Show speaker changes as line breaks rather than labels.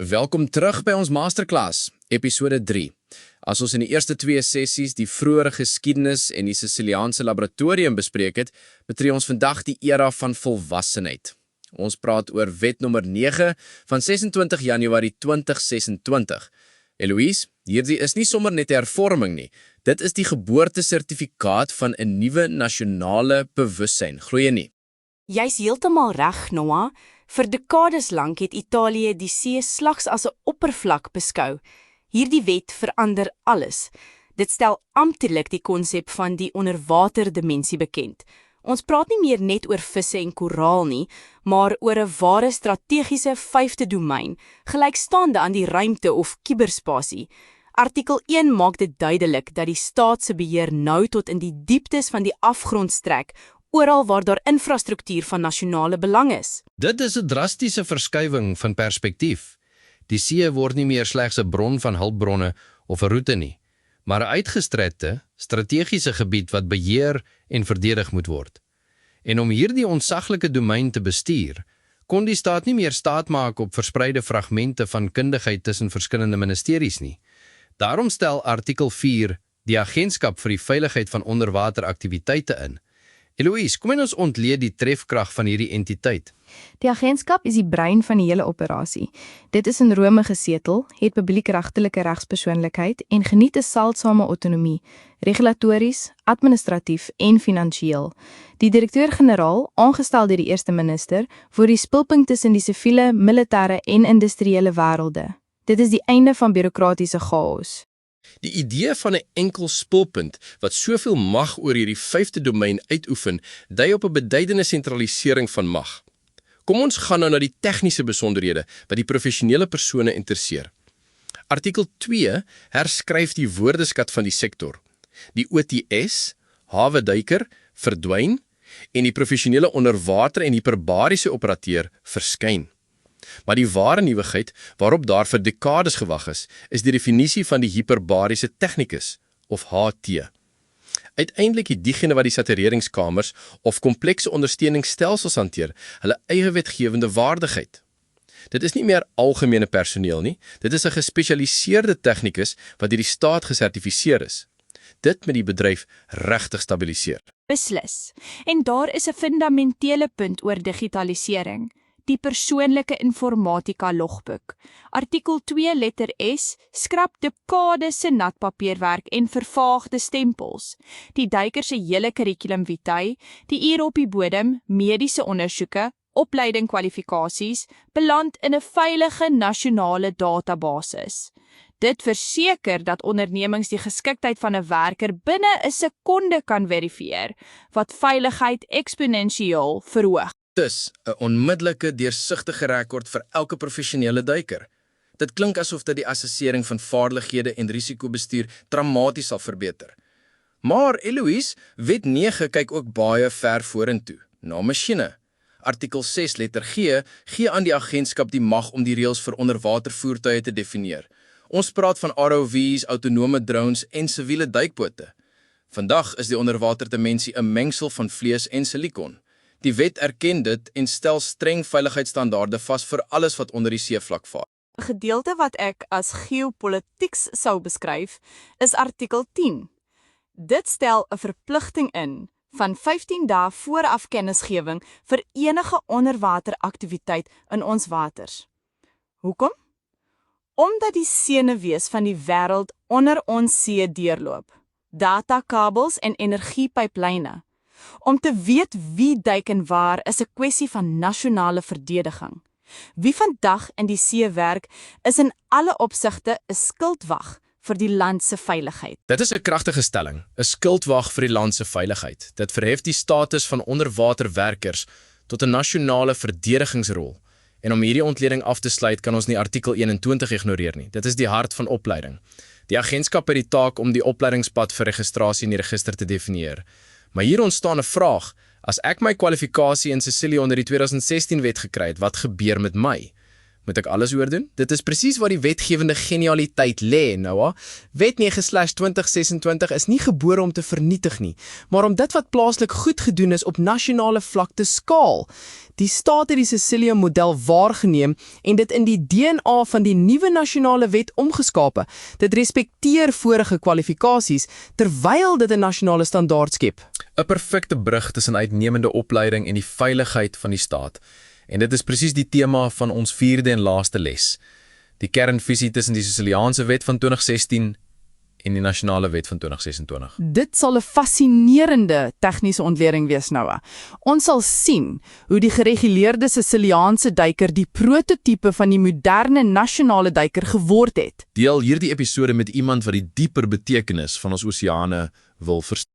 Welkom terug by ons Masterclass, episode 3. As ons in die eerste 2 sessies die vroeëre geskiedenis en die Siciliaanse laboratorium bespreek het, betree ons vandag die era van volwassenheid. Ons praat oor wet nommer 9 van 26 Januarie 2026. Eloise, hierdie is nie sommer net 'n hervorming nie. Dit is die geboortesertifikaat van 'n nuwe nasionale bewussyn, glo jy nie?
Jy's heeltemal reg, Noah. Vir dekades lank het Italië die see slegs as 'n oppervlak beskou. Hierdie wet verander alles. Dit stel amptelik die konsep van die onderwaterdimensie bekend. Ons praat nie meer net oor visse en koraal nie, maar oor 'n ware strategiese 5de domein, gelykstaande aan die ruimte of kuberspasie. Artikel 1 maak dit duidelik dat die staat se beheer nou tot in die dieptes van die afgrond strek, oral waar daar infrastruktuur van nasionale belang is.
Dit is 'n drastiese verskuiwing van perspektief. Die see word nie meer slegs 'n bron van hulpbronne of 'n roete nie, maar 'n uitgestrekte, strategiese gebied wat beheer en verdedig moet word. En om hierdie ontsaglike domein te bestuur, kon die staat nie meer staat maak op verspreide fragmente van kundigheid tussen verskillende ministeries nie. Daarom stel artikel 4 die agentskap vir die veiligheid van onderwateraktiwiteite in. Eloise, kom ons ontleed die trefkrag van hierdie entiteit.
Die agentskap is die brein van die hele operasie. Dit is in Rome gesetel, het publiekregtelike regspersoonlikheid en geniet 'n seldsame autonomie, regulatories, administratief en finansiëel. Die direkteur-generaal, aangestel deur die eerste minister, word die spulpunt tussen die siviele, militêre en industriële wêrelde. Dit is die einde van bureaukratiese chaos.
Die idee van 'n enkel spulpunt wat soveel mag oor hierdie 5de domein uitoefen, dui op 'n beduidende sentralisering van mag. Kom ons gaan nou na die tegniese besonderhede wat die professionele persone interesseer. Artikel 2 herskryf die woordeskat van die sektor. Die OTS, haweduiker, verdwyn en die professionele onderwater en hiperbariese operateur verskyn. Maar die ware nuwigheid waarop daar vir dekades gewag is die definisie van die hiperbariese technicus, of HT. Uiteindelik het diegene wat die satureringskamers of komplekse ondersteuningsstelsels hanteer, hulle eie wetgewende waardigheid. Dit is nie meer algemene personeel nie, dit is 'n gespesialiseerde technicus wat deur die staat gesertifiseer is. Dit met die bedryf regtig stabiliseer.
Beslis. En daar is 'n fundamentele punt oor digitalisering. Die persoonlike informatika logboek. Artikel 2 letter S skrap dekades se natpapierwerk en vervaagde stempels. Die duiker se hele kurriculum vitae, die ure op die bodem, mediese ondersoeke, opleiding kwalifikasies, beland in 'n veilige nasionale database. Dit verseker dat ondernemings die geskiktheid van 'n werker binne 'n sekonde kan verifieer, wat veiligheid eksponensieel verhoog.
Dus 'n onmiddellike deursigtige rekord vir elke professionele duiker. Dit klink asof dit die assessering van vaardighede en risikobestuur dramaties sal verbeter. Maar Eloise, wet 9 kyk ook baie ver vorentoe, na masjiene. Artikel 6 letter G gee aan die agentskap die mag om die reëls vir onderwatervoertuie te definieer. Ons praat van ROV's, autonome drones en siviele duikbote. Vandag is die onderwaterdimensie 'n mengsel van vlees en silikon. Die wet erken dit en stel streng veiligheidsstandaarde vas vir alles wat onder die seevlak vaar.
'n Gedeelte wat ek as geopolitieks sou beskryf, is artikel 10. Dit stel 'n verpligting in van 15 dae vooraf kennisgewing vir enige onderwateraktiwiteit in ons waters. Hoekom? Omdat die senuwees van die wêreld onder ons see deurloop. Datakabels en energiepyplyne. Om te weet wie duik en waar is 'n kwessie van nasionale verdediging. Wie vandag in die see werk, is in alle opsigte 'n skildwag vir die land se veiligheid.
Dit is 'n kragtige stelling, 'n skildwag vir die land se veiligheid. Dit verhef die status van onderwaterwerkers tot 'n nasionale verdedigingsrol. En om hierdie ontleding af te sluit, kan ons nie artikel 21 ignoreer nie. Dit is die hart van opleiding. Die agentskap het die taak om die opleidingspad vir registrasie in die register te definieer. Maar hier ontstaan 'n vraag, as ek my kwalifikasie in Sicilië onder die 2016 wet gekry het, wat gebeur met my?
Moet ek alles oordoen? Dit is presies waar die wetgewende genialiteit lê, Noah. Wet 9/2026 is nie gebore om te vernietig nie, maar om dit wat plaaslik goed gedoen is op nasionale vlak te skaal. Die staat het die Cecilia-model waargeneem en dit in die DNA van die nuwe nasionale wet omgeskape. Dit respekteer vorige kwalifikasies terwyl dit 'n nasionale standaard skep.
'n Perfekte brug tussen uitnemende opleiding en die veiligheid van die staat. En dit is presies die tema van ons 4de en laaste les. Die kernvisie tussen die Siciliaanse wet van 2016 en die nasionale wet van 2026.
Dit sal 'n fascinerende tegniese ontleding wees, Noah. Ons sal sien hoe die gereguleerde Siciliaanse duiker die prototipe van die moderne nasionale duiker geword het.
Deel hierdie episode met iemand wat die dieper betekenis van ons oseane wil verstaan.